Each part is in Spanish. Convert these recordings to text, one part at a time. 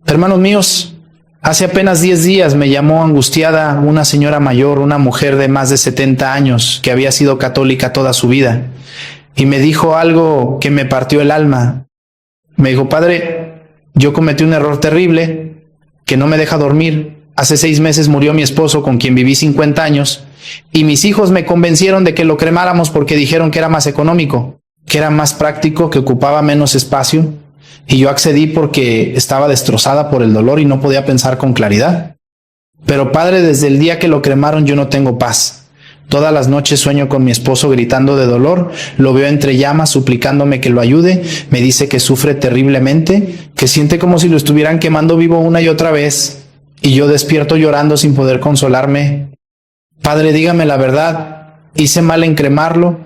Hermanos míos, hace apenas 10 días me llamó angustiada una señora mayor, una mujer de más de 70 años, que había sido católica toda su vida, y me dijo algo que me partió el alma. Me dijo: padre, yo cometí un error terrible que no me deja dormir. Hace 6 meses murió mi esposo, con quien viví 50 años, y mis hijos me convencieron de que lo cremáramos porque dijeron que era más económico, que era más práctico, que ocupaba menos espacio, y yo accedí porque estaba destrozada por el dolor y no podía pensar con claridad. Pero padre, desde el día que lo cremaron yo no tengo paz. Todas las noches sueño con mi esposo gritando de dolor, lo veo entre llamas suplicándome que lo ayude, me dice que sufre terriblemente, que siente como si lo estuvieran quemando vivo una y otra vez, y yo despierto llorando sin poder consolarme. Padre, dígame la verdad, ¿hice mal en cremarlo?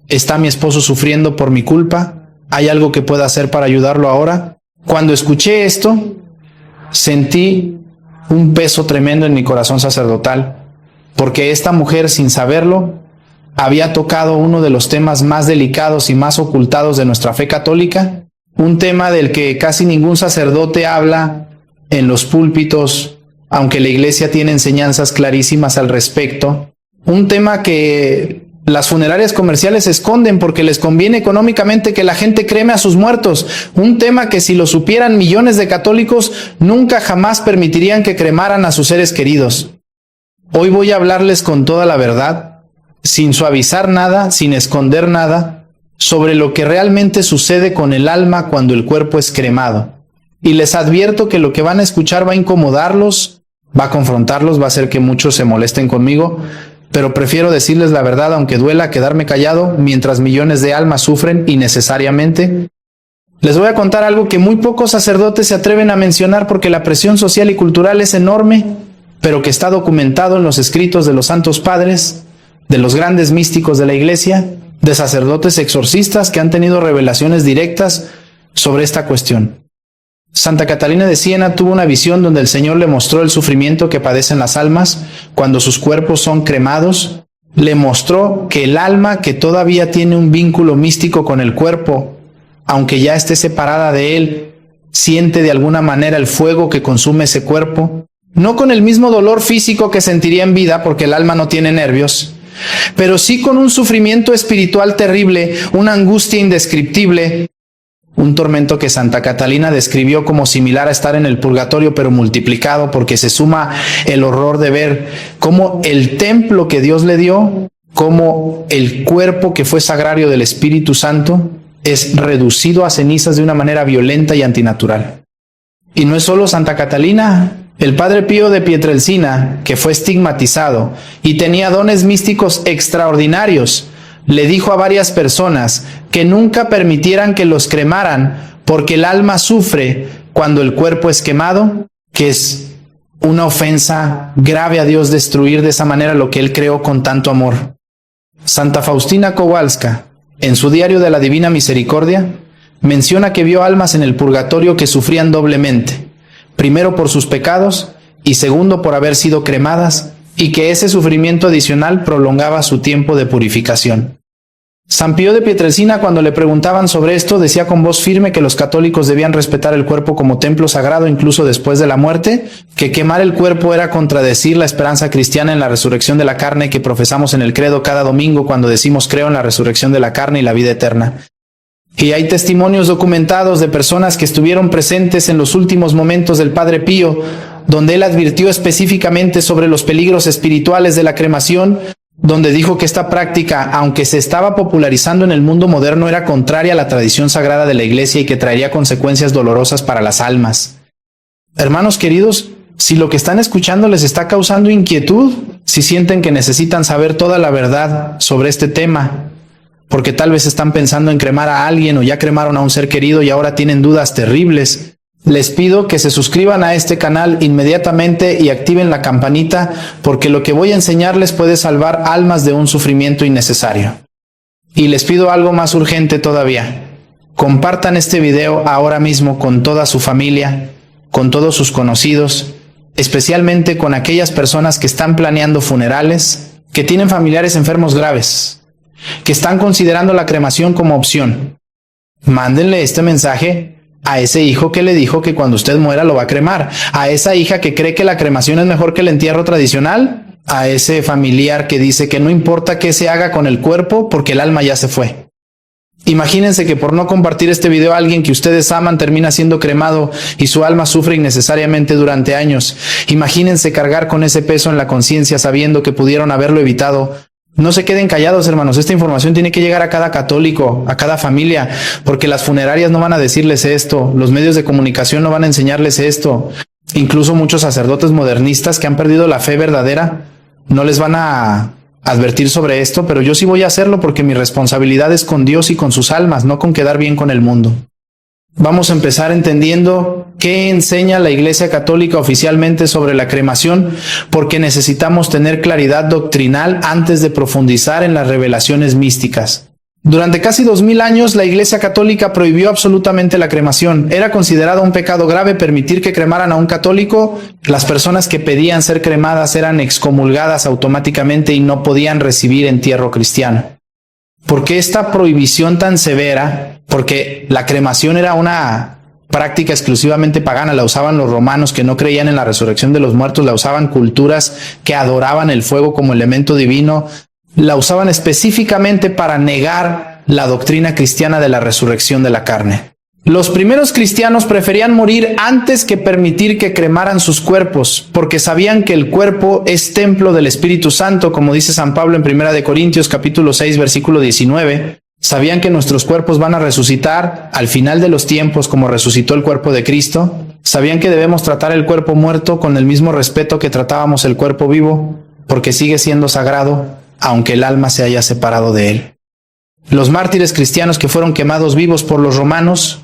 ¿Está mi esposo sufriendo por mi culpa? ¿Hay algo que pueda hacer para ayudarlo ahora? Cuando escuché esto, sentí un peso tremendo en mi corazón sacerdotal, porque esta mujer, sin saberlo, había tocado uno de los temas más delicados y más ocultados de nuestra fe católica, un tema del que casi ningún sacerdote habla en los púlpitos, aunque la Iglesia tiene enseñanzas clarísimas al respecto, un tema que las funerarias comerciales esconden porque les conviene económicamente que la gente creme a sus muertos, un tema que si lo supieran millones de católicos nunca jamás permitirían que cremaran a sus seres queridos. Hoy voy a hablarles con toda la verdad, sin suavizar nada, sin esconder nada, sobre lo que realmente sucede con el alma cuando el cuerpo es cremado. Y les advierto que lo que van a escuchar va a incomodarlos, va a confrontarlos, va a hacer que muchos se molesten conmigo, pero prefiero decirles la verdad aunque duela quedarme callado mientras millones de almas sufren innecesariamente. Les voy a contar algo que muy pocos sacerdotes se atreven a mencionar porque la presión social y cultural es enorme, pero que está documentado en los escritos de los santos padres, de los grandes místicos de la Iglesia, de sacerdotes exorcistas que han tenido revelaciones directas sobre esta cuestión. Santa Catalina de Siena tuvo una visión donde el Señor le mostró el sufrimiento que padecen las almas cuando sus cuerpos son cremados. Le mostró que el alma, que todavía tiene un vínculo místico con el cuerpo, aunque ya esté separada de él, siente de alguna manera el fuego que consume ese cuerpo, no con el mismo dolor físico que sentiría en vida porque el alma no tiene nervios, pero sí con un sufrimiento espiritual terrible, una angustia indescriptible, un tormento que Santa Catalina describió como similar a estar en el purgatorio pero multiplicado, porque se suma el horror de ver cómo el templo que Dios le dio, cómo el cuerpo que fue sagrario del Espíritu Santo es reducido a cenizas de una manera violenta y antinatural. Y no es solo Santa Catalina. El padre Pío de Pietrelcina, que fue estigmatizado y tenía dones místicos extraordinarios, le dijo a varias personas que nunca permitieran que los cremaran porque el alma sufre cuando el cuerpo es quemado, que es una ofensa grave a Dios destruir de esa manera lo que Él creó con tanto amor. Santa Faustina Kowalska, en su diario de la Divina Misericordia, menciona que vio almas en el purgatorio que sufrían doblemente, primero por sus pecados y segundo por haber sido cremadas, y que ese sufrimiento adicional prolongaba su tiempo de purificación. San Pío de Pietrelcina, cuando le preguntaban sobre esto, decía con voz firme que los católicos debían respetar el cuerpo como templo sagrado incluso después de la muerte, que quemar el cuerpo era contradecir la esperanza cristiana en la resurrección de la carne que profesamos en el credo cada domingo cuando decimos creo en la resurrección de la carne y la vida eterna. Y hay testimonios documentados de personas que estuvieron presentes en los últimos momentos del Padre Pío, donde él advirtió específicamente sobre los peligros espirituales de la cremación, donde dijo que esta práctica, aunque se estaba popularizando en el mundo moderno, era contraria a la tradición sagrada de la Iglesia y que traería consecuencias dolorosas para las almas. Hermanos queridos, si lo que están escuchando les está causando inquietud, si sienten que necesitan saber toda la verdad sobre este tema, porque tal vez están pensando en cremar a alguien o ya cremaron a un ser querido y ahora tienen dudas terribles, les pido que se suscriban a este canal inmediatamente y activen la campanita, porque lo que voy a enseñarles puede salvar almas de un sufrimiento innecesario. Y les pido algo más urgente todavía. Compartan este video ahora mismo con toda su familia, con todos sus conocidos, especialmente con aquellas personas que están planeando funerales, que tienen familiares enfermos graves, que están considerando la cremación como opción. Mándenle este mensaje a ese hijo que le dijo que cuando usted muera lo va a cremar, a esa hija que cree que la cremación es mejor que el entierro tradicional, a ese familiar que dice que no importa qué se haga con el cuerpo porque el alma ya se fue. Imagínense que por no compartir este video alguien que ustedes aman termina siendo cremado y su alma sufre innecesariamente durante años. Imagínense cargar con ese peso en la conciencia sabiendo que pudieron haberlo evitado. No se queden callados, hermanos. Esta información tiene que llegar a cada católico, a cada familia, porque las funerarias no van a decirles esto, los medios de comunicación no van a enseñarles esto. Incluso muchos sacerdotes modernistas que han perdido la fe verdadera no les van a advertir sobre esto, pero yo sí voy a hacerlo porque mi responsabilidad es con Dios y con sus almas, no con quedar bien con el mundo. Vamos a empezar entendiendo qué enseña la Iglesia Católica oficialmente sobre la cremación, porque necesitamos tener claridad doctrinal antes de profundizar en las revelaciones místicas. Durante casi 2000 años, la Iglesia Católica prohibió absolutamente la cremación. Era considerado un pecado grave permitir que cremaran a un católico. Las personas que pedían ser cremadas eran excomulgadas automáticamente y no podían recibir entierro cristiano. ¿Por qué esta prohibición tan severa? Porque la cremación era una práctica exclusivamente pagana, la usaban los romanos que no creían en la resurrección de los muertos, la usaban culturas que adoraban el fuego como elemento divino, la usaban específicamente para negar la doctrina cristiana de la resurrección de la carne. Los primeros cristianos preferían morir antes que permitir que cremaran sus cuerpos, porque sabían que el cuerpo es templo del Espíritu Santo, como dice San Pablo en 1 Corintios capítulo 6, versículo 19. Sabían que nuestros cuerpos van a resucitar al final de los tiempos, como resucitó el cuerpo de Cristo. Sabían que debemos tratar el cuerpo muerto con el mismo respeto que tratábamos el cuerpo vivo, porque sigue siendo sagrado, aunque el alma se haya separado de él. Los mártires cristianos que fueron quemados vivos por los romanos,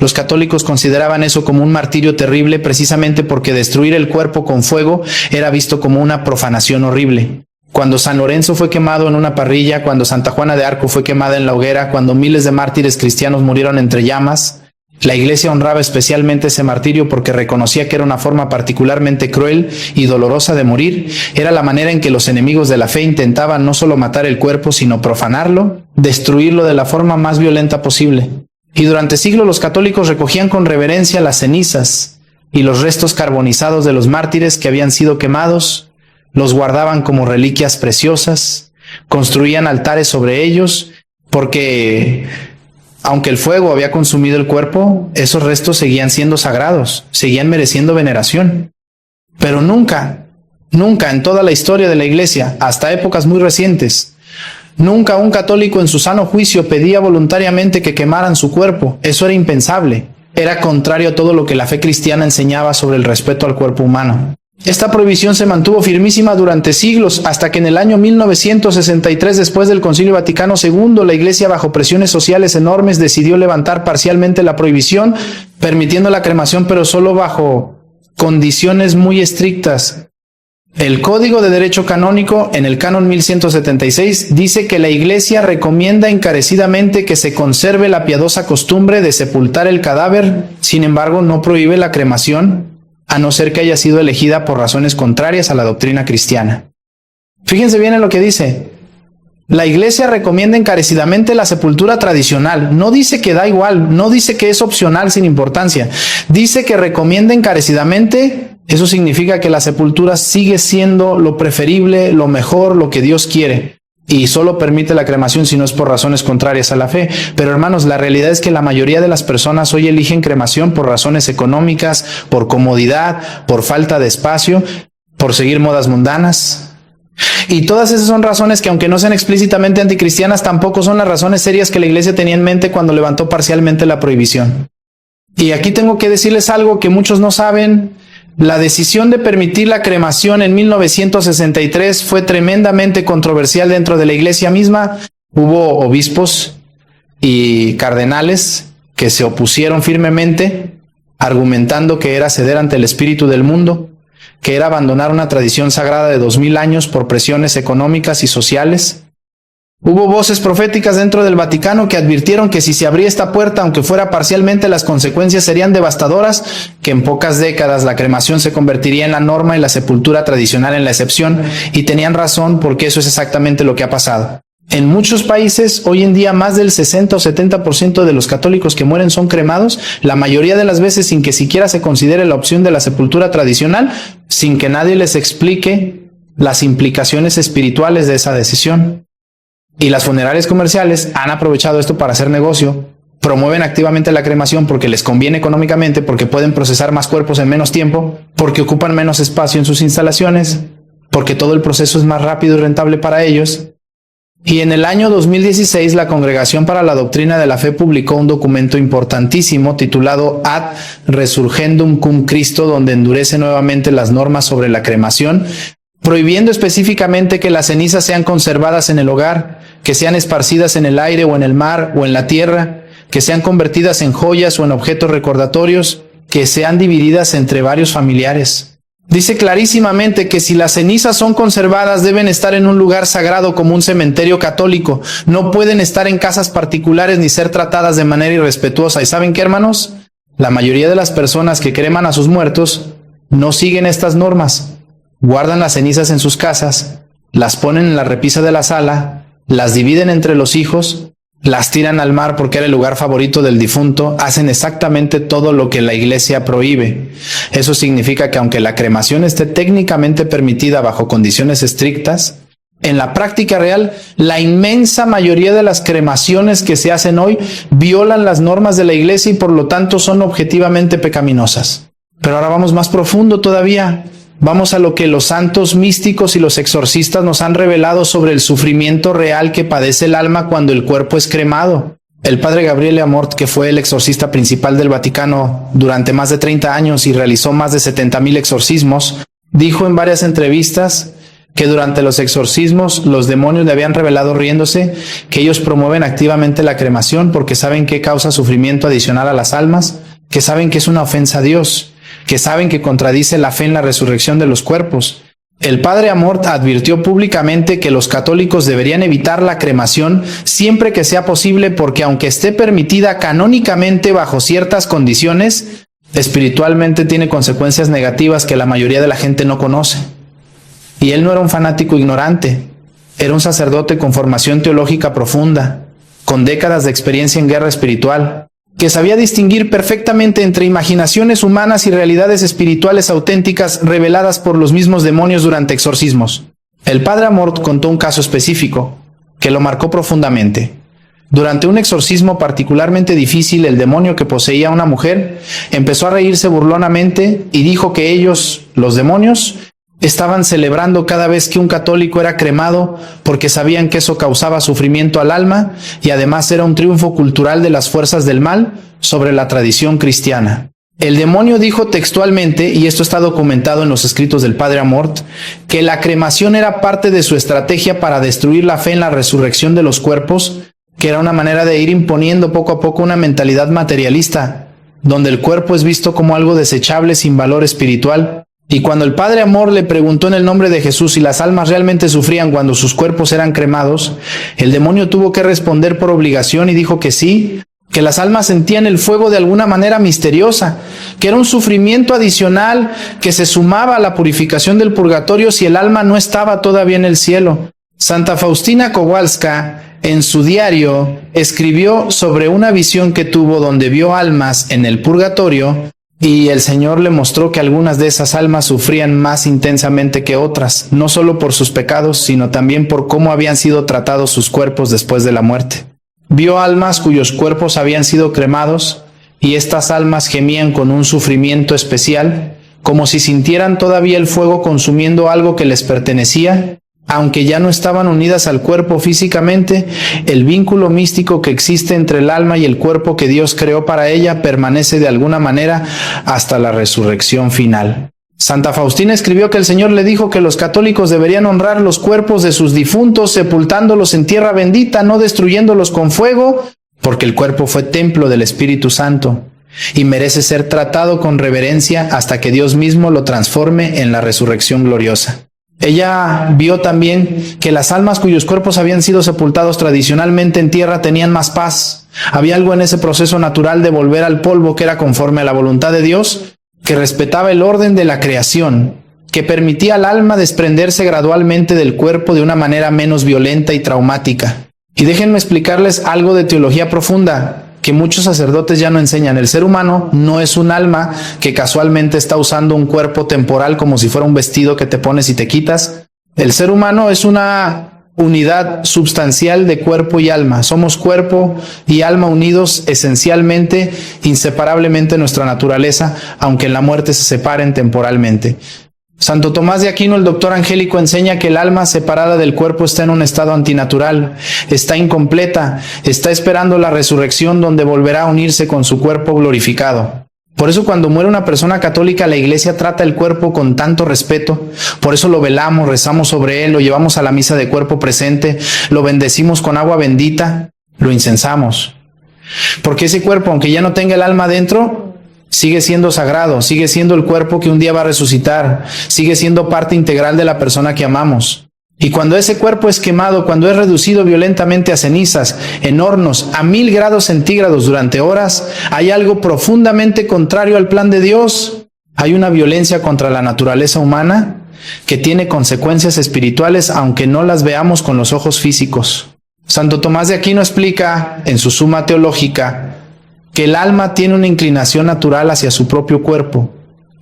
los católicos consideraban eso como un martirio terrible precisamente porque destruir el cuerpo con fuego era visto como una profanación horrible. Cuando San Lorenzo fue quemado en una parrilla, cuando Santa Juana de Arco fue quemada en la hoguera, cuando miles de mártires cristianos murieron entre llamas, la Iglesia honraba especialmente ese martirio porque reconocía que era una forma particularmente cruel y dolorosa de morir. Era la manera en que los enemigos de la fe intentaban no solo matar el cuerpo, sino profanarlo, destruirlo de la forma más violenta posible. Y durante siglos los católicos recogían con reverencia las cenizas y los restos carbonizados de los mártires que habían sido quemados, los guardaban como reliquias preciosas, construían altares sobre ellos, porque aunque el fuego había consumido el cuerpo, esos restos seguían siendo sagrados, seguían mereciendo veneración. Pero nunca en toda la historia de la Iglesia, hasta épocas muy recientes, nunca un católico en su sano juicio pedía voluntariamente que quemaran su cuerpo. Eso era impensable. Era contrario a todo lo que la fe cristiana enseñaba sobre el respeto al cuerpo humano. Esta prohibición se mantuvo firmísima durante siglos, hasta que en el año 1963, después del Concilio Vaticano II, la Iglesia, bajo presiones sociales enormes, decidió levantar parcialmente la prohibición, permitiendo la cremación, pero solo bajo condiciones muy estrictas. El Código de Derecho Canónico, en el Canon 1176, dice que la Iglesia recomienda encarecidamente que se conserve la piadosa costumbre de sepultar el cadáver, sin embargo, no prohíbe la cremación, a no ser que haya sido elegida por razones contrarias a la doctrina cristiana. Fíjense bien en lo que dice. La Iglesia recomienda encarecidamente la sepultura tradicional. No dice que da igual, no dice que es opcional sin importancia. Dice que recomienda encarecidamente. Eso significa que la sepultura sigue siendo lo preferible, lo mejor, lo que Dios quiere. Y solo permite la cremación si no es por razones contrarias a la fe. Pero hermanos, la realidad es que la mayoría de las personas hoy eligen cremación por razones económicas, por comodidad, por falta de espacio, por seguir modas mundanas. Y todas esas son razones que, aunque no sean explícitamente anticristianas, tampoco son las razones serias que la Iglesia tenía en mente cuando levantó parcialmente la prohibición. Y aquí tengo que decirles algo que muchos no saben. La decisión de permitir la cremación en 1963 fue tremendamente controversial dentro de la Iglesia misma. Hubo obispos y cardenales que se opusieron firmemente, argumentando que era ceder ante el espíritu del mundo, que era abandonar una tradición sagrada de 2000 años por presiones económicas y sociales. Hubo voces proféticas dentro del Vaticano que advirtieron que si se abría esta puerta, aunque fuera parcialmente, las consecuencias serían devastadoras, que en pocas décadas la cremación se convertiría en la norma y la sepultura tradicional en la excepción, y tenían razón porque eso es exactamente lo que ha pasado. En muchos países, hoy en día, más del 60 o 70% de los católicos que mueren son cremados, la mayoría de las veces sin que siquiera se considere la opción de la sepultura tradicional, sin que nadie les explique las implicaciones espirituales de esa decisión. Y las funerarias comerciales han aprovechado esto para hacer negocio, promueven activamente la cremación porque les conviene económicamente, porque pueden procesar más cuerpos en menos tiempo, porque ocupan menos espacio en sus instalaciones, porque todo el proceso es más rápido y rentable para ellos. Y en el año 2016, la Congregación para la Doctrina de la Fe publicó un documento importantísimo titulado Ad Resurgendum Cum Christo, donde endurece nuevamente las normas sobre la cremación, prohibiendo específicamente que las cenizas sean conservadas en el hogar, que sean esparcidas en el aire o en el mar o en la tierra, que sean convertidas en joyas o en objetos recordatorios, que sean divididas entre varios familiares. Dice clarísimamente que si las cenizas son conservadas deben estar en un lugar sagrado como un cementerio católico. No pueden estar en casas particulares ni ser tratadas de manera irrespetuosa. ¿Y saben qué, hermanos? La mayoría de las personas que creman a sus muertos no siguen estas normas. Guardan las cenizas en sus casas, las ponen en la repisa de la sala, las dividen entre los hijos, las tiran al mar porque era el lugar favorito del difunto, hacen exactamente todo lo que la Iglesia prohíbe. Eso significa que aunque la cremación esté técnicamente permitida bajo condiciones estrictas, en la práctica real, la inmensa mayoría de las cremaciones que se hacen hoy violan las normas de la Iglesia y por lo tanto son objetivamente pecaminosas. Pero ahora vamos más profundo todavía. Vamos a lo que los santos místicos y los exorcistas nos han revelado sobre el sufrimiento real que padece el alma cuando el cuerpo es cremado. El padre Gabriele Amort, que fue el exorcista principal del Vaticano durante más de 30 años y realizó más de 70,000 exorcismos, dijo en varias entrevistas que durante los exorcismos los demonios le habían revelado riéndose que ellos promueven activamente la cremación porque saben que causa sufrimiento adicional a las almas, que saben que es una ofensa a Dios, que saben que contradice la fe en la resurrección de los cuerpos. El padre Amort advirtió públicamente que los católicos deberían evitar la cremación siempre que sea posible porque aunque esté permitida canónicamente bajo ciertas condiciones, espiritualmente tiene consecuencias negativas que la mayoría de la gente no conoce. Y él no era un fanático ignorante, era un sacerdote con formación teológica profunda, con décadas de experiencia en guerra espiritual, que sabía distinguir perfectamente entre imaginaciones humanas y realidades espirituales auténticas reveladas por los mismos demonios durante exorcismos. El padre Amort contó un caso específico que lo marcó profundamente. Durante un exorcismo particularmente difícil, el demonio que poseía a una mujer empezó a reírse burlonamente y dijo que ellos, los demonios, estaban celebrando cada vez que un católico era cremado porque sabían que eso causaba sufrimiento al alma y además era un triunfo cultural de las fuerzas del mal sobre la tradición cristiana. El demonio dijo textualmente, y esto está documentado en los escritos del padre Amort, que la cremación era parte de su estrategia para destruir la fe en la resurrección de los cuerpos, que era una manera de ir imponiendo poco a poco una mentalidad materialista, donde el cuerpo es visto como algo desechable sin valor espiritual. Y cuando el padre Amort le preguntó en el nombre de Jesús si las almas realmente sufrían cuando sus cuerpos eran cremados, el demonio tuvo que responder por obligación y dijo que sí, que las almas sentían el fuego de alguna manera misteriosa, que era un sufrimiento adicional que se sumaba a la purificación del purgatorio si el alma no estaba todavía en el cielo. Santa Faustina Kowalska, en su diario, escribió sobre una visión que tuvo donde vio almas en el purgatorio y el Señor le mostró que algunas de esas almas sufrían más intensamente que otras, no solo por sus pecados, sino también por cómo habían sido tratados sus cuerpos después de la muerte. Vio almas cuyos cuerpos habían sido cremados, y estas almas gemían con un sufrimiento especial, como si sintieran todavía el fuego consumiendo algo que les pertenecía. Aunque ya no estaban unidas al cuerpo físicamente, el vínculo místico que existe entre el alma y el cuerpo que Dios creó para ella permanece de alguna manera hasta la resurrección final. Santa Faustina escribió que el Señor le dijo que los católicos deberían honrar los cuerpos de sus difuntos sepultándolos en tierra bendita, no destruyéndolos con fuego, porque el cuerpo fue templo del Espíritu Santo y merece ser tratado con reverencia hasta que Dios mismo lo transforme en la resurrección gloriosa. Ella vio también que las almas cuyos cuerpos habían sido sepultados tradicionalmente en tierra tenían más paz. Había algo en ese proceso natural de volver al polvo que era conforme a la voluntad de Dios, que respetaba el orden de la creación, que permitía al alma desprenderse gradualmente del cuerpo de una manera menos violenta y traumática. Y déjenme explicarles algo de teología profunda que muchos sacerdotes ya no enseñan. El ser humano no es un alma que casualmente está usando un cuerpo temporal como si fuera un vestido que te pones y te quitas. El ser humano es una unidad substancial de cuerpo y alma. Somos cuerpo y alma unidos esencialmente, inseparablemente en nuestra naturaleza, aunque en la muerte se separen temporalmente. Santo Tomás de Aquino, el doctor angélico, enseña que el alma separada del cuerpo está en un estado antinatural, está incompleta, está esperando la resurrección donde volverá a unirse con su cuerpo glorificado. Por eso cuando muere una persona católica, la Iglesia trata el cuerpo con tanto respeto. Por eso lo velamos, rezamos sobre él, lo llevamos a la misa de cuerpo presente, lo bendecimos con agua bendita, lo incensamos. Porque ese cuerpo, aunque ya no tenga el alma dentro, sigue siendo sagrado, sigue siendo el cuerpo que un día va a resucitar, sigue siendo parte integral de la persona que amamos. Y cuando ese cuerpo es quemado, cuando es reducido violentamente a cenizas, en hornos a 1000 grados centígrados durante horas, hay algo profundamente contrario al plan de Dios. Hay una violencia contra la naturaleza humana que tiene consecuencias espirituales, aunque no las veamos con los ojos físicos. Santo Tomás de Aquino explica en su Suma Teológica que el alma tiene una inclinación natural hacia su propio cuerpo,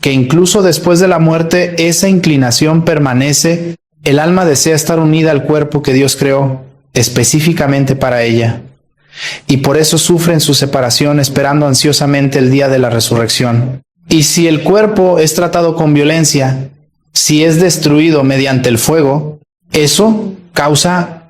que incluso después de la muerte esa inclinación permanece. El alma desea estar unida al cuerpo que Dios creó específicamente para ella, y por eso sufre en su separación, esperando ansiosamente el día de la resurrección. Y si el cuerpo es tratado con violencia, si es destruido mediante el fuego, eso causa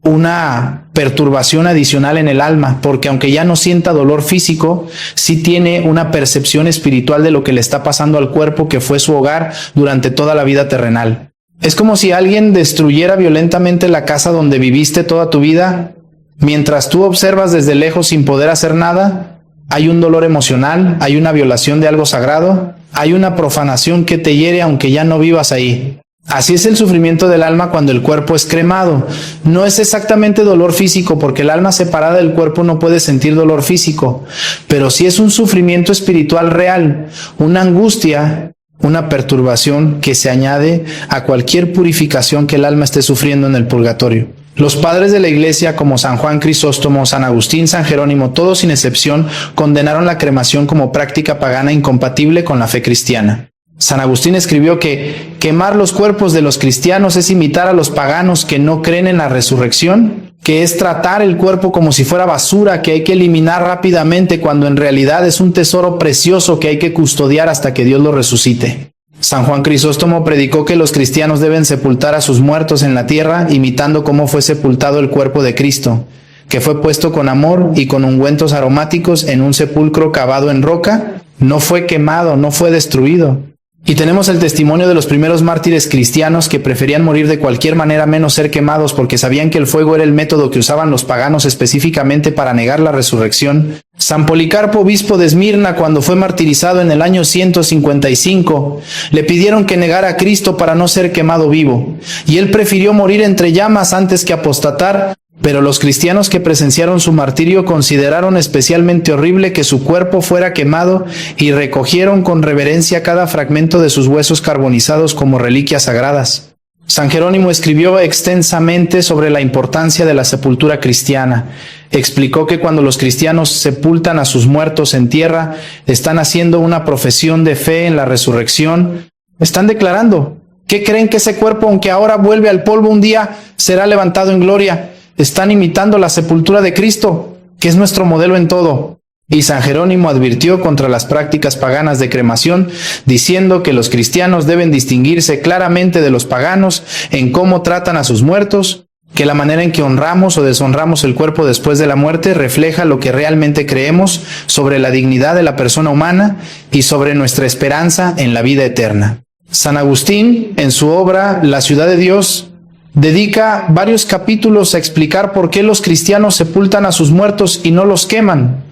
una perturbación adicional en el alma, porque aunque ya no sienta dolor físico, sí tiene una percepción espiritual de lo que le está pasando al cuerpo que fue su hogar durante toda la vida terrenal. Es como si alguien destruyera violentamente la casa donde viviste toda tu vida. Mientras tú observas desde lejos sin poder hacer nada, hay un dolor emocional, hay una violación de algo sagrado, hay una profanación que te hiere aunque ya no vivas ahí. Así es el sufrimiento del alma cuando el cuerpo es cremado. No es exactamente dolor físico, porque el alma separada del cuerpo no puede sentir dolor físico, pero sí es un sufrimiento espiritual real, una angustia, una perturbación que se añade a cualquier purificación que el alma esté sufriendo en el purgatorio. Los padres de la Iglesia, como San Juan Crisóstomo, San Agustín, San Jerónimo, todos sin excepción, condenaron la cremación como práctica pagana incompatible con la fe cristiana. San Agustín escribió que quemar los cuerpos de los cristianos es imitar a los paganos que no creen en la resurrección, que es tratar el cuerpo como si fuera basura que hay que eliminar rápidamente, cuando en realidad es un tesoro precioso que hay que custodiar hasta que Dios lo resucite. San Juan Crisóstomo predicó que los cristianos deben sepultar a sus muertos en la tierra, imitando cómo fue sepultado el cuerpo de Cristo, que fue puesto con amor y con ungüentos aromáticos en un sepulcro cavado en roca. No fue quemado, no fue destruido. Y tenemos el testimonio de los primeros mártires cristianos que preferían morir de cualquier manera menos ser quemados, porque sabían que el fuego era el método que usaban los paganos específicamente para negar la resurrección. San Policarpo, obispo de Esmirna, cuando fue martirizado en el año 155, le pidieron que negara a Cristo para no ser quemado vivo, y él prefirió morir entre llamas antes que apostatar. Pero los cristianos que presenciaron su martirio consideraron especialmente horrible que su cuerpo fuera quemado y recogieron con reverencia cada fragmento de sus huesos carbonizados como reliquias sagradas. San Jerónimo escribió extensamente sobre la importancia de la sepultura cristiana. Explicó que cuando los cristianos sepultan a sus muertos en tierra, están haciendo una profesión de fe en la resurrección. Están declarando que creen que ese cuerpo, aunque ahora vuelve al polvo, un día será levantado en gloria. Están imitando la sepultura de Cristo, que es nuestro modelo en todo. Y San Jerónimo advirtió contra las prácticas paganas de cremación, diciendo que los cristianos deben distinguirse claramente de los paganos en cómo tratan a sus muertos, que la manera en que honramos o deshonramos el cuerpo después de la muerte refleja lo que realmente creemos sobre la dignidad de la persona humana y sobre nuestra esperanza en la vida eterna. San Agustín, en su obra La ciudad de Dios, dedica varios capítulos a explicar por qué los cristianos sepultan a sus muertos y no los queman.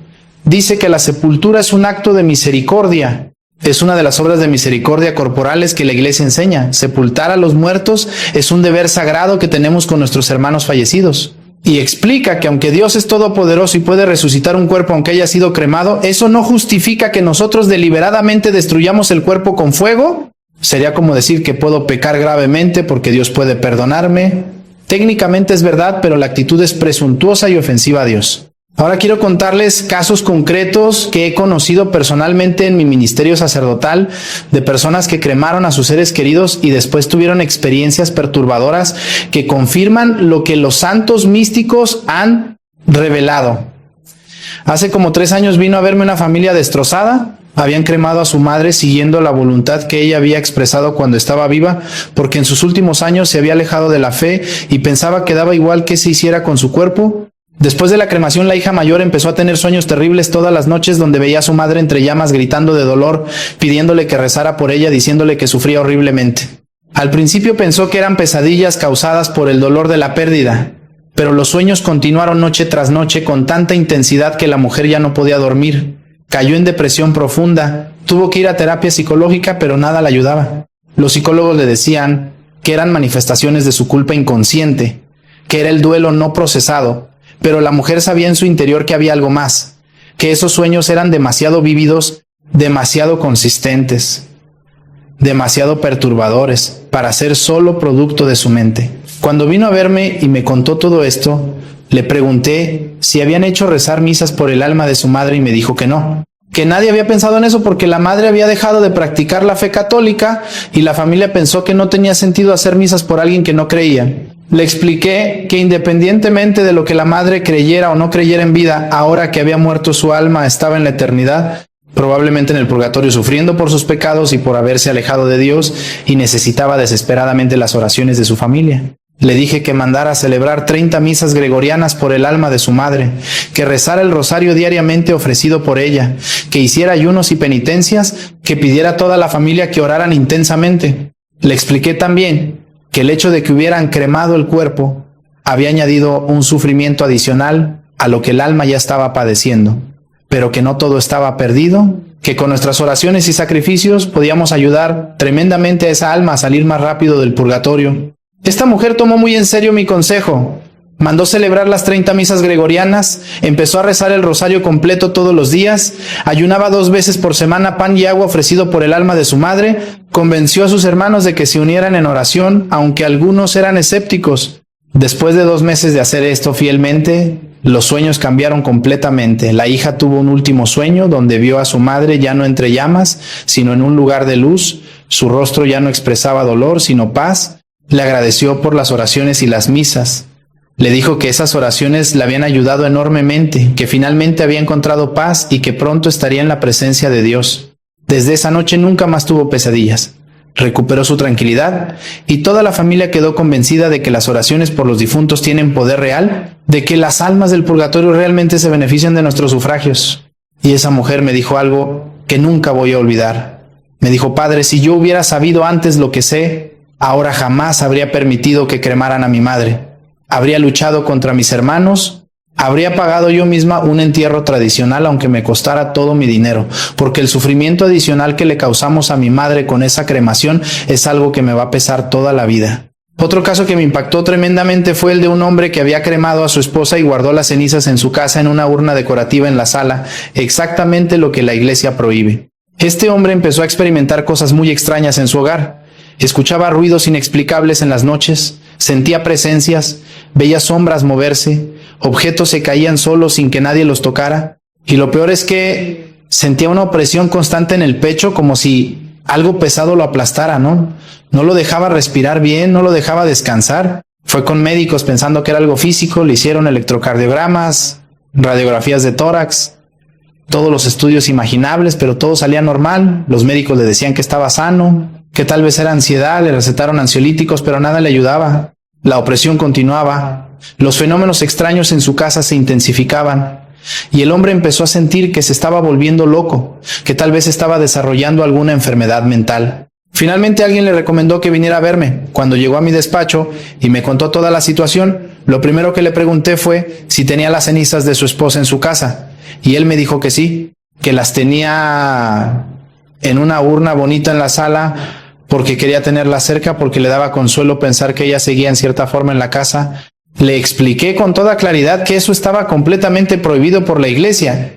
Dice que la sepultura es un acto de misericordia. Es una de las obras de misericordia corporales que la Iglesia enseña. Sepultar a los muertos es un deber sagrado que tenemos con nuestros hermanos fallecidos. Y explica que aunque Dios es todopoderoso y puede resucitar un cuerpo aunque haya sido cremado, eso no justifica que nosotros deliberadamente destruyamos el cuerpo con fuego Sería como decir que puedo pecar gravemente porque Dios puede perdonarme. Técnicamente es verdad, pero la actitud es presuntuosa y ofensiva a Dios. Ahora quiero contarles casos concretos que he conocido personalmente en mi ministerio sacerdotal de personas que cremaron a sus seres queridos y después tuvieron experiencias perturbadoras que confirman lo que los santos místicos han revelado. Hace como 3 años vino a verme una familia destrozada. Habían cremado a su madre siguiendo la voluntad que ella había expresado cuando estaba viva, porque en sus últimos años se había alejado de la fe y pensaba que daba igual qué se hiciera con su cuerpo. Después de la cremación, la hija mayor empezó a tener sueños terribles todas las noches donde veía a su madre entre llamas gritando de dolor, pidiéndole que rezara por ella, diciéndole que sufría horriblemente. Al principio pensó que eran pesadillas causadas por el dolor de la pérdida, pero los sueños continuaron noche tras noche con tanta intensidad que la mujer ya no podía dormir. Cayó en depresión profunda, tuvo que ir a terapia psicológica, pero nada la ayudaba. Los psicólogos le decían que eran manifestaciones de su culpa inconsciente, que era el duelo no procesado, pero la mujer sabía en su interior que había algo más, que esos sueños eran demasiado vívidos, demasiado consistentes, demasiado perturbadores para ser solo producto de su mente. Cuando vino a verme y me contó todo esto, le pregunté si habían hecho rezar misas por el alma de su madre y me dijo que no, que nadie había pensado en eso porque la madre había dejado de practicar la fe católica y la familia pensó que no tenía sentido hacer misas por alguien que no creía. Le expliqué que independientemente de lo que la madre creyera o no creyera en vida, ahora que había muerto su alma estaba en la eternidad, probablemente en el purgatorio sufriendo por sus pecados y por haberse alejado de Dios, y necesitaba desesperadamente las oraciones de su familia. Le dije que mandara a celebrar 30 misas gregorianas por el alma de su madre, que rezara el rosario diariamente ofrecido por ella, que hiciera ayunos y penitencias, que pidiera a toda la familia que oraran intensamente. Le expliqué también que el hecho de que hubieran cremado el cuerpo había añadido un sufrimiento adicional a lo que el alma ya estaba padeciendo, pero que no todo estaba perdido, que con nuestras oraciones y sacrificios podíamos ayudar tremendamente a esa alma a salir más rápido del purgatorio. Esta mujer tomó muy en serio mi consejo. Mandó celebrar las 30 misas gregorianas, empezó a rezar el rosario completo todos los días, ayunaba 2 veces por semana pan y agua ofrecido por el alma de su madre, convenció a sus hermanos de que se unieran en oración, aunque algunos eran escépticos. Después de 2 meses de hacer esto fielmente, los sueños cambiaron completamente. La hija tuvo un último sueño donde vio a su madre ya no entre llamas, sino en un lugar de luz. Su rostro ya no expresaba dolor, sino paz. Le agradeció por las oraciones y las misas. Le dijo que esas oraciones le habían ayudado enormemente, que finalmente había encontrado paz y que pronto estaría en la presencia de Dios. Desde esa noche nunca más tuvo pesadillas. Recuperó su tranquilidad y toda la familia quedó convencida de que las oraciones por los difuntos tienen poder real, de que las almas del purgatorio realmente se benefician de nuestros sufragios. Y esa mujer me dijo algo que nunca voy a olvidar. Me dijo: Padre, si yo hubiera sabido antes lo que sé, ahora jamás habría permitido que cremaran a mi madre. Habría luchado contra mis hermanos, habría pagado yo misma un entierro tradicional aunque me costara todo mi dinero, porque el sufrimiento adicional que le causamos a mi madre con esa cremación es algo que me va a pesar toda la vida. Otro caso que me impactó tremendamente fue el de un hombre que había cremado a su esposa y guardó las cenizas en su casa en una urna decorativa en la sala, exactamente lo que la iglesia prohíbe. Este hombre empezó a experimentar cosas muy extrañas en su hogar. Escuchaba ruidos inexplicables en las noches, sentía presencias, veía sombras moverse, objetos se caían solos sin que nadie los tocara, y lo peor es que sentía una opresión constante en el pecho como si algo pesado lo aplastara, ¿no? No lo dejaba respirar bien, no lo dejaba descansar. Fue con médicos pensando que era algo físico, le hicieron electrocardiogramas, radiografías de tórax, todos los estudios imaginables, pero todo salía normal. Los médicos le decían que estaba sano, que tal vez era ansiedad, le recetaron ansiolíticos, pero nada le ayudaba. La opresión continuaba, los fenómenos extraños en su casa se intensificaban, y el hombre empezó a sentir que se estaba volviendo loco, que tal vez estaba desarrollando alguna enfermedad mental. Finalmente alguien le recomendó que viniera a verme. Cuando llegó a mi despacho y me contó toda la situación, lo primero que le pregunté fue si tenía las cenizas de su esposa en su casa, y él me dijo que sí, que las tenía en una urna bonita en la sala, porque quería tenerla cerca, porque le daba consuelo pensar que ella seguía en cierta forma en la casa. Le expliqué con toda claridad que eso estaba completamente prohibido por la iglesia,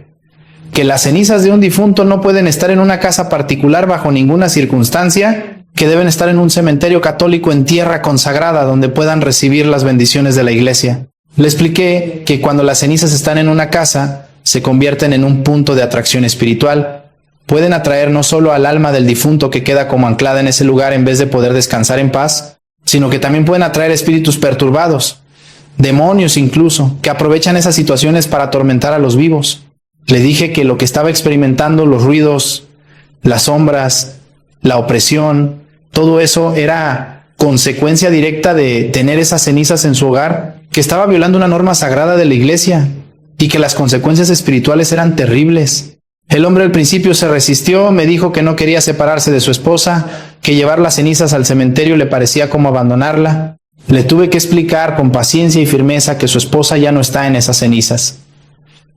que las cenizas de un difunto no pueden estar en una casa particular bajo ninguna circunstancia, que deben estar en un cementerio católico en tierra consagrada donde puedan recibir las bendiciones de la iglesia. Le expliqué que cuando las cenizas están en una casa, se convierten en un punto de atracción espiritual. Pueden atraer no solo al alma del difunto que queda como anclada en ese lugar en vez de poder descansar en paz, sino que también pueden atraer espíritus perturbados, demonios incluso, que aprovechan esas situaciones para atormentar a los vivos. Le dije que lo que estaba experimentando, los ruidos, las sombras, la opresión, todo eso era consecuencia directa de tener esas cenizas en su hogar, que estaba violando una norma sagrada de la iglesia y que las consecuencias espirituales eran terribles. El hombre al principio se resistió, me dijo que no quería separarse de su esposa, que llevar las cenizas al cementerio le parecía como abandonarla. Le tuve que explicar con paciencia y firmeza que su esposa ya no está en esas cenizas,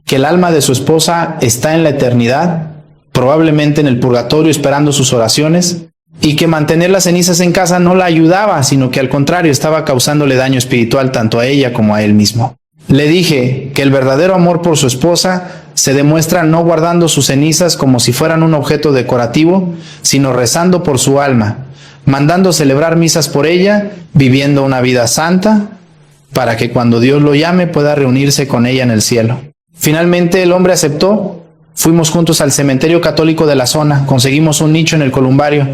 que el alma de su esposa está en la eternidad, probablemente en el purgatorio esperando sus oraciones, y que mantener las cenizas en casa no la ayudaba, sino que al contrario estaba causándole daño espiritual tanto a ella como a él mismo. Le dije que el verdadero amor por su esposa se demuestra no guardando sus cenizas como si fueran un objeto decorativo, sino rezando por su alma, mandando celebrar misas por ella, viviendo una vida santa, para que cuando Dios lo llame pueda reunirse con ella en el cielo. Finalmente el hombre aceptó. Fuimos juntos al cementerio católico de la zona, conseguimos un nicho en el columbario.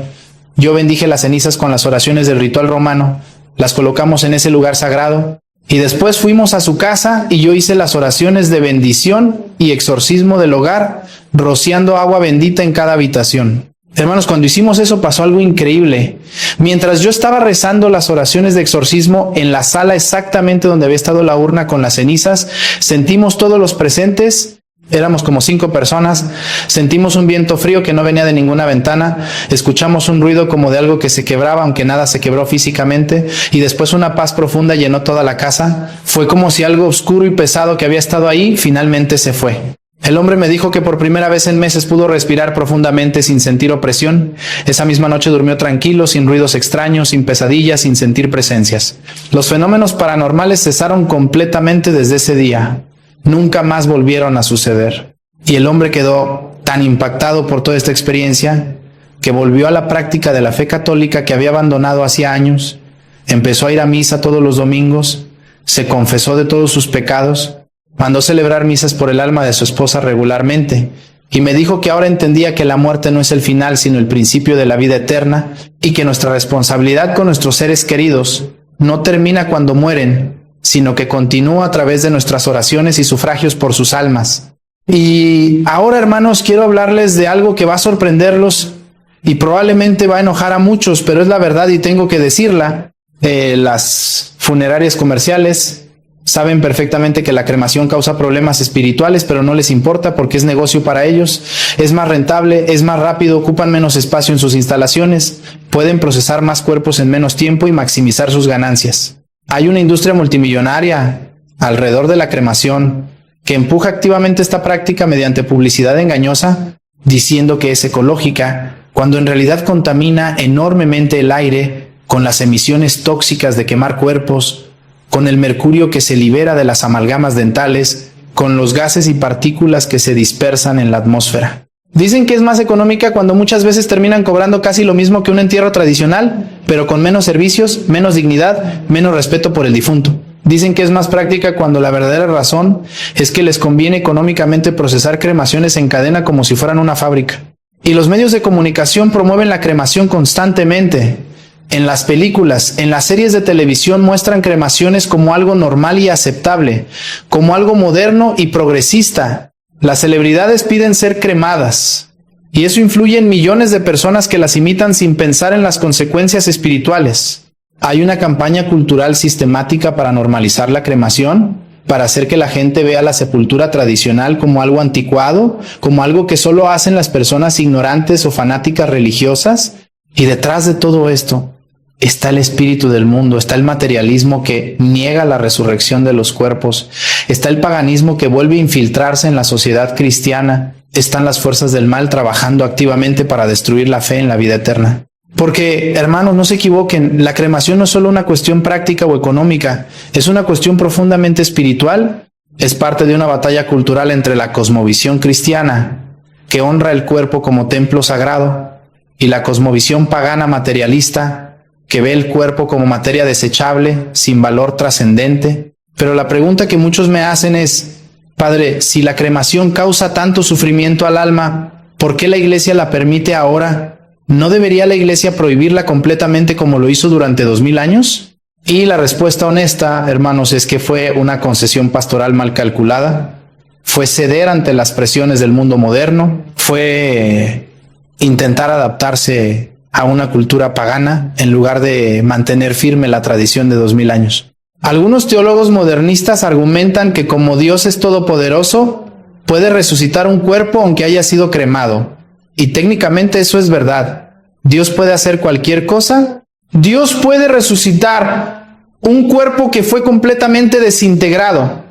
Yo bendije las cenizas con las oraciones del ritual romano, las colocamos en ese lugar sagrado, y después fuimos a su casa y yo hice las oraciones de bendición y exorcismo del hogar, rociando agua bendita en cada habitación. Hermanos, cuando hicimos eso pasó algo increíble. Mientras yo estaba rezando las oraciones de exorcismo en la sala exactamente donde había estado la urna con las cenizas, sentimos todos los presentes, éramos como 5 personas, sentimos un viento frío que no venía de ninguna ventana, escuchamos un ruido como de algo que se quebraba, aunque nada se quebró físicamente, y después una paz profunda llenó toda la casa. Fue como si algo oscuro y pesado que había estado ahí finalmente se fue. El hombre me dijo que por primera vez en meses pudo respirar profundamente sin sentir opresión. Esa misma noche durmió tranquilo, sin ruidos extraños, sin pesadillas, sin sentir presencias. Los fenómenos paranormales cesaron completamente desde ese día. Nunca más volvieron a suceder. Y el hombre quedó tan impactado por toda esta experiencia que volvió a la práctica de la fe católica que había abandonado hacía años. Empezó a ir a misa todos los domingos, se confesó de todos sus pecados, mandó celebrar misas por el alma de su esposa regularmente y me dijo que ahora entendía que la muerte no es el final sino el principio de la vida eterna y que nuestra responsabilidad con nuestros seres queridos no termina cuando mueren, sino que continúa a través de nuestras oraciones y sufragios por sus almas. Y ahora, hermanos, quiero hablarles de algo que va a sorprenderlos y probablemente va a enojar a muchos, pero es la verdad y tengo que decirla. Las funerarias comerciales saben perfectamente que la cremación causa problemas espirituales, pero no les importa porque es negocio para ellos. Es más rentable, es más rápido, ocupan menos espacio en sus instalaciones, pueden procesar más cuerpos en menos tiempo y maximizar sus ganancias. Hay una industria multimillonaria alrededor de la cremación que empuja activamente esta práctica mediante publicidad engañosa, diciendo que es ecológica, cuando en realidad contamina enormemente el aire con las emisiones tóxicas de quemar cuerpos, con el mercurio que se libera de las amalgamas dentales, con los gases y partículas que se dispersan en la atmósfera. Dicen que es más económica cuando muchas veces terminan cobrando casi lo mismo que un entierro tradicional, pero con menos servicios, menos dignidad, menos respeto por el difunto. Dicen que es más práctica cuando la verdadera razón es que les conviene económicamente procesar cremaciones en cadena como si fueran una fábrica. Y los medios de comunicación promueven la cremación constantemente. En las películas, en las series de televisión muestran cremaciones como algo normal y aceptable, como algo moderno y progresista. Las celebridades piden ser cremadas, y eso influye en millones de personas que las imitan sin pensar en las consecuencias espirituales. Hay una campaña cultural sistemática para normalizar la cremación, para hacer que la gente vea la sepultura tradicional como algo anticuado, como algo que solo hacen las personas ignorantes o fanáticas religiosas. Y detrás de todo esto está el espíritu del mundo, está el materialismo que niega la resurrección de los cuerpos, está el paganismo que vuelve a infiltrarse en la sociedad cristiana, están las fuerzas del mal trabajando activamente para destruir la fe en la vida eterna. Porque, hermanos, no se equivoquen, la cremación no es solo una cuestión práctica o económica, es una cuestión profundamente espiritual, es parte de una batalla cultural entre la cosmovisión cristiana, que honra el cuerpo como templo sagrado, y la cosmovisión pagana materialista que ve el cuerpo como materia desechable, sin valor trascendente. Pero la pregunta que muchos me hacen es: Padre, si la cremación causa tanto sufrimiento al alma, ¿por qué la Iglesia la permite ahora? ¿No debería la Iglesia prohibirla completamente como lo hizo durante 2000 años? Y la respuesta honesta, hermanos, es que fue una concesión pastoral mal calculada, fue ceder ante las presiones del mundo moderno, fue intentar adaptarse a una cultura pagana en lugar de mantener firme la tradición de 2000 años. Algunos teólogos modernistas argumentan que como Dios es todopoderoso, puede resucitar un cuerpo aunque haya sido cremado. Y técnicamente eso es verdad. Dios puede hacer cualquier cosa. Dios puede resucitar un cuerpo que fue completamente desintegrado,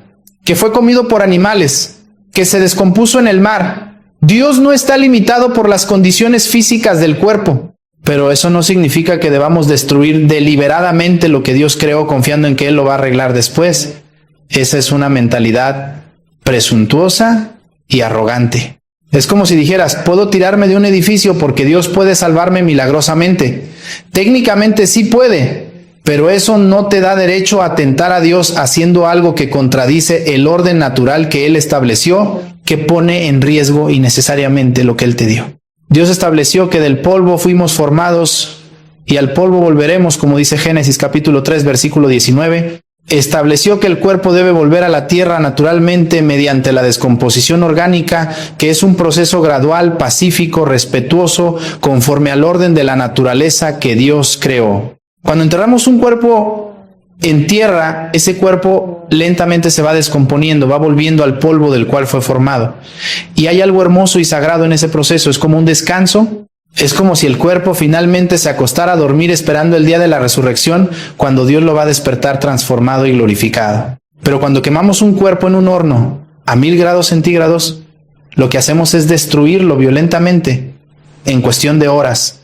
que fue comido por animales, que se descompuso en el mar. Dios no está limitado por las condiciones físicas del cuerpo, pero eso no significa que debamos destruir deliberadamente lo que Dios creó confiando en que Él lo va a arreglar después. Esa es una mentalidad presuntuosa y arrogante. Es como si dijeras: puedo tirarme de un edificio porque Dios puede salvarme milagrosamente. Técnicamente sí puede, pero eso no te da derecho a tentar a Dios haciendo algo que contradice el orden natural que Él estableció, que pone en riesgo innecesariamente lo que Él te dio. Dios estableció que del polvo fuimos formados y al polvo volveremos, como dice Génesis capítulo 3, versículo 19. Estableció que el cuerpo debe volver a la tierra naturalmente mediante la descomposición orgánica, que es un proceso gradual, pacífico, respetuoso, conforme al orden de la naturaleza que Dios creó. Cuando enterramos un cuerpo en tierra, ese cuerpo lentamente se va descomponiendo, va volviendo al polvo del cual fue formado. Y hay algo hermoso y sagrado en ese proceso, es como un descanso. Es como si el cuerpo finalmente se acostara a dormir esperando el día de la resurrección, cuando Dios lo va a despertar transformado y glorificado. Pero cuando quemamos un cuerpo en un horno a 1000 grados centígrados, lo que hacemos es destruirlo violentamente en cuestión de horas.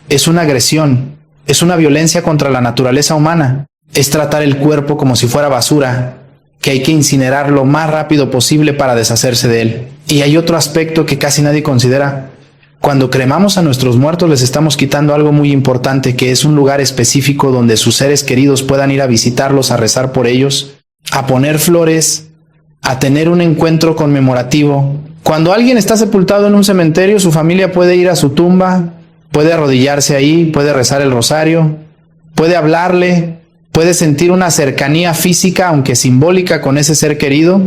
Es una agresión, es una violencia contra la naturaleza humana. Es tratar el cuerpo como si fuera basura, que hay que incinerar lo más rápido posible para deshacerse de él. Y hay otro aspecto que casi nadie considera. Cuando cremamos a nuestros muertos les estamos quitando algo muy importante, que es un lugar específico donde sus seres queridos puedan ir a visitarlos, a rezar por ellos, a poner flores, a tener un encuentro conmemorativo. Cuando alguien está sepultado en un cementerio, su familia puede ir a su tumba, puede arrodillarse ahí, puede rezar el rosario, puede hablarle, puede sentir una cercanía física, aunque simbólica, con ese ser querido.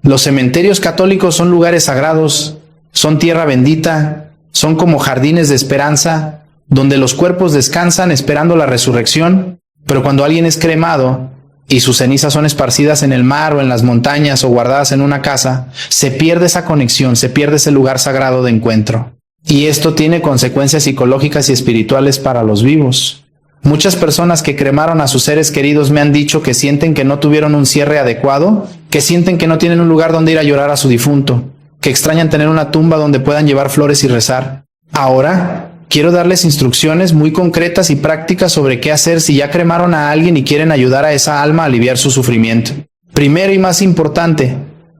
Los cementerios católicos son lugares sagrados, son tierra bendita, son como jardines de esperanza, donde los cuerpos descansan esperando la resurrección. Pero cuando alguien es cremado y sus cenizas son esparcidas en el mar o en las montañas o guardadas en una casa, se pierde esa conexión, se pierde ese lugar sagrado de encuentro. Y esto tiene consecuencias psicológicas y espirituales para los vivos. Muchas personas que cremaron a sus seres queridos me han dicho que sienten que no tuvieron un cierre adecuado, que sienten que no tienen un lugar donde ir a llorar a su difunto, que extrañan tener una tumba donde puedan llevar flores y rezar. Ahora, quiero darles instrucciones muy concretas y prácticas sobre qué hacer si ya cremaron a alguien y quieren ayudar a esa alma a aliviar su sufrimiento. Primero y más importante,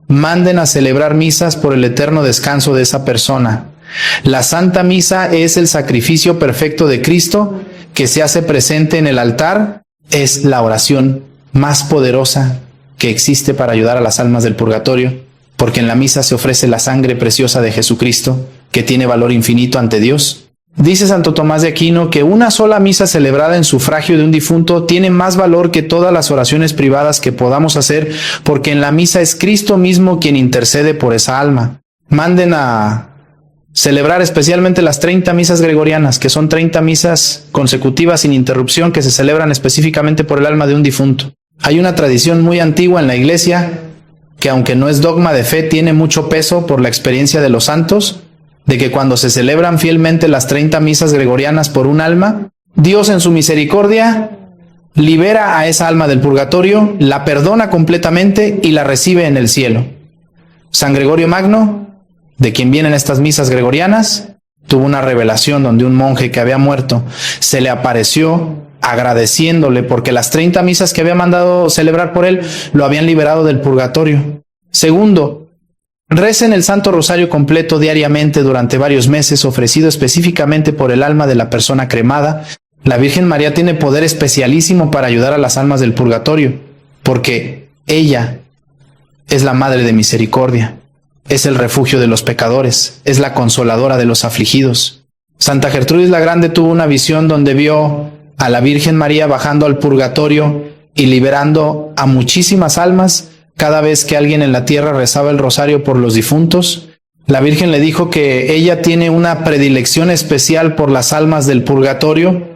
manden a celebrar misas por el eterno descanso de esa persona. La Santa Misa es el sacrificio perfecto de Cristo que se hace presente en el altar. Es la oración más poderosa que existe para ayudar a las almas del purgatorio, porque en la misa se ofrece la sangre preciosa de Jesucristo, que tiene valor infinito ante Dios. Dice Santo Tomás de Aquino que una sola misa celebrada en sufragio de un difunto tiene más valor que todas las oraciones privadas que podamos hacer, porque en la misa es Cristo mismo quien intercede por esa alma. Manden a celebrar especialmente las 30 misas gregorianas, que son 30 misas consecutivas sin interrupción que se celebran específicamente por el alma de un difunto. Hay una tradición muy antigua en la Iglesia que, aunque no es dogma de fe, tiene mucho peso por la experiencia de los santos, de que cuando se celebran fielmente las 30 misas gregorianas por un alma, Dios en su misericordia libera a esa alma del purgatorio, la perdona completamente y la recibe en el cielo. San Gregorio Magno, de quien vienen estas misas gregorianas, tuvo una revelación donde un monje que había muerto se le apareció agradeciéndole porque las 30 misas que había mandado celebrar por él lo habían liberado del purgatorio. Segundo, Recen el Santo Rosario completo diariamente durante varios meses, ofrecido específicamente por el alma de la persona cremada. La Virgen María tiene poder especialísimo para ayudar a las almas del purgatorio, porque ella es la Madre de Misericordia, es el refugio de los pecadores, es la consoladora de los afligidos. Santa Gertrudis la Grande tuvo una visión donde vio a la Virgen María bajando al purgatorio y liberando a muchísimas almas cada vez que alguien en la tierra rezaba el rosario por los difuntos. La Virgen le dijo que ella tiene una predilección especial por las almas del purgatorio,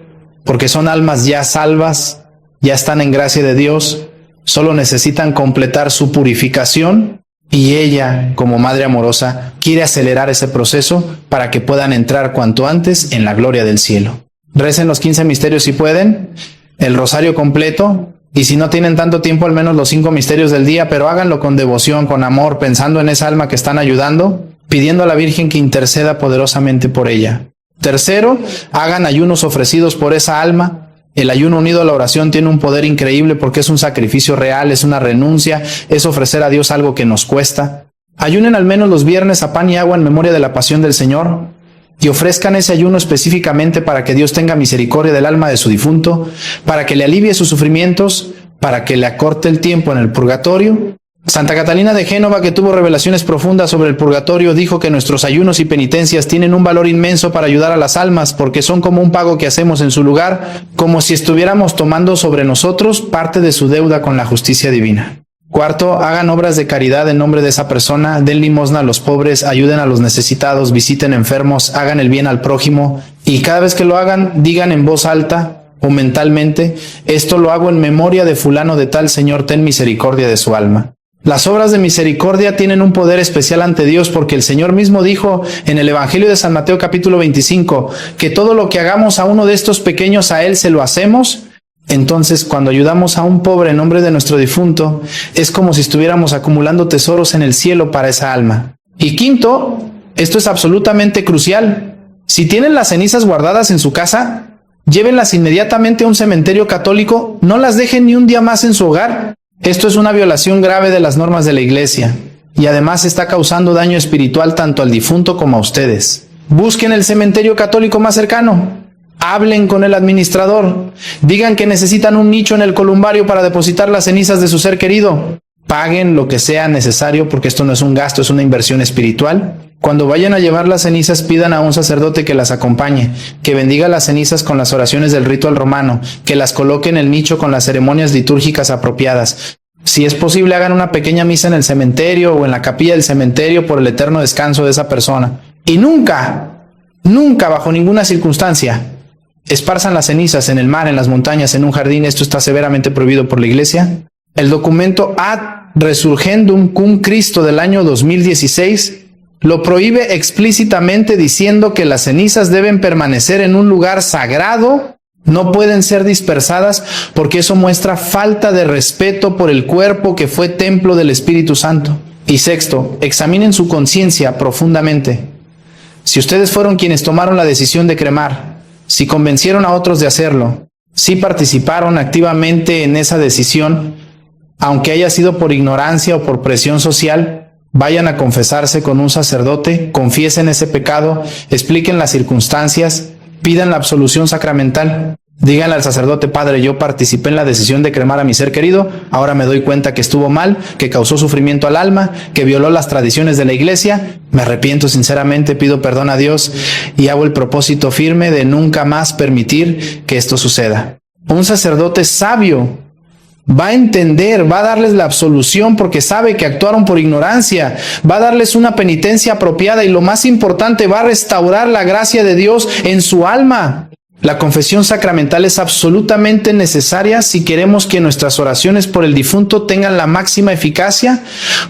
porque son almas ya salvas, ya están en gracia de Dios, solo necesitan completar su purificación, y ella, como Madre amorosa, quiere acelerar ese proceso para que puedan entrar cuanto antes en la gloria del cielo. Recen los 15 misterios si pueden, el rosario completo, y si no tienen tanto tiempo, al menos los 5 misterios del día, pero háganlo con devoción, con amor, pensando en esa alma que están ayudando, pidiendo a la Virgen que interceda poderosamente por ella. Tercero, hagan ayunos ofrecidos por esa alma. El ayuno unido a la oración tiene un poder increíble porque es un sacrificio real, es una renuncia, es ofrecer a Dios algo que nos cuesta. Ayunen al menos los viernes a pan y agua en memoria de la pasión del Señor, y ofrezcan ese ayuno específicamente para que Dios tenga misericordia del alma de su difunto, para que le alivie sus sufrimientos, para que le acorte el tiempo en el purgatorio. Santa Catalina de Génova, que tuvo revelaciones profundas sobre el purgatorio, dijo que nuestros ayunos y penitencias tienen un valor inmenso para ayudar a las almas, porque son como un pago que hacemos en su lugar, como si estuviéramos tomando sobre nosotros parte de su deuda con la justicia divina. Cuarto, hagan obras de caridad en nombre de esa persona, den limosna a los pobres, ayuden a los necesitados, visiten enfermos, hagan el bien al prójimo, y cada vez que lo hagan, digan en voz alta o mentalmente: esto lo hago en memoria de fulano de tal, Señor, ten misericordia de su alma. Las obras de misericordia tienen un poder especial ante Dios, porque el Señor mismo dijo en el Evangelio de San Mateo capítulo 25, que todo lo que hagamos a uno de estos pequeños, a Él se lo hacemos. Entonces, cuando ayudamos a un pobre en nombre de nuestro difunto, es como si estuviéramos acumulando tesoros en el cielo para esa alma. Y quinto, esto es absolutamente crucial. Si tienen las cenizas guardadas en su casa, llévenlas inmediatamente a un cementerio católico, no las dejen ni un día más en su hogar. Esto es una violación grave de las normas de la Iglesia, y además está causando daño espiritual tanto al difunto como a ustedes. Busquen el cementerio católico más cercano. Hablen con el administrador, digan que necesitan un nicho en el columbario para depositar las cenizas de su ser querido. Paguen lo que sea necesario, porque esto no es un gasto, es una inversión espiritual. Cuando vayan a llevar las cenizas, pidan a un sacerdote que las acompañe, que bendiga las cenizas con las oraciones del ritual romano, que las coloque en el nicho con las ceremonias litúrgicas apropiadas. Si es posible, hagan una pequeña misa en el cementerio o en la capilla del cementerio por el eterno descanso de esa persona. Y nunca, bajo ninguna circunstancia, esparzan las cenizas en el mar, en las montañas, en un jardín. Esto está severamente prohibido por la Iglesia. El documento Ad Resurgendum Cum Christo del año 2016 lo prohíbe explícitamente, diciendo que las cenizas deben permanecer en un lugar sagrado, no pueden ser dispersadas, porque eso muestra falta de respeto por el cuerpo que fue templo del Espíritu Santo. Y sexto, examinen su conciencia profundamente. Si ustedes fueron quienes tomaron la decisión de cremar, si convencieron a otros de hacerlo, si participaron activamente en esa decisión, aunque haya sido por ignorancia o por presión social, vayan a confesarse con un sacerdote, confiesen ese pecado, expliquen las circunstancias, pidan la absolución sacramental. Díganle al sacerdote: Padre, yo participé en la decisión de cremar a mi ser querido, ahora me doy cuenta que estuvo mal, que causó sufrimiento al alma, que violó las tradiciones de la Iglesia, me arrepiento sinceramente, pido perdón a Dios y hago el propósito firme de nunca más permitir que esto suceda. Un sacerdote sabio va a entender, va a darles la absolución porque sabe que actuaron por ignorancia, va a darles una penitencia apropiada y, lo más importante, va a restaurar la gracia de Dios en su alma. La confesión sacramental es absolutamente necesaria si queremos que nuestras oraciones por el difunto tengan la máxima eficacia,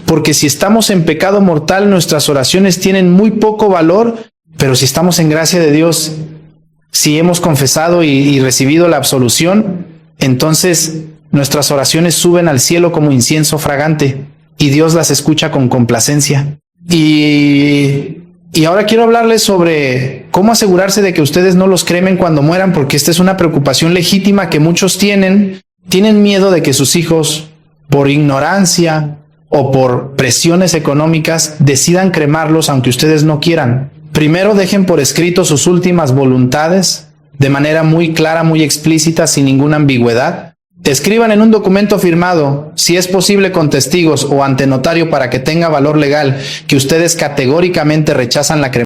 porque si estamos en pecado mortal, nuestras oraciones tienen muy poco valor, pero si estamos en gracia de Dios, si hemos confesado y recibido la absolución, entonces nuestras oraciones suben al cielo como incienso fragante y Dios las escucha con complacencia. Y ahora quiero hablarles sobre cómo asegurarse de que ustedes no los cremen cuando mueran, porque esta es una preocupación legítima que muchos tienen. Tienen miedo de que sus hijos, por ignorancia, o por presiones económicas decidan cremarlos aunque ustedes no quieran. Primero dejen por escrito sus últimas voluntades de manera muy clara, muy explícita, sin ninguna ambigüedad. Escriban en un documento firmado, si es posible con testigos o ante notario para que tenga valor legal, que ustedes categóricamente rechazan la cremación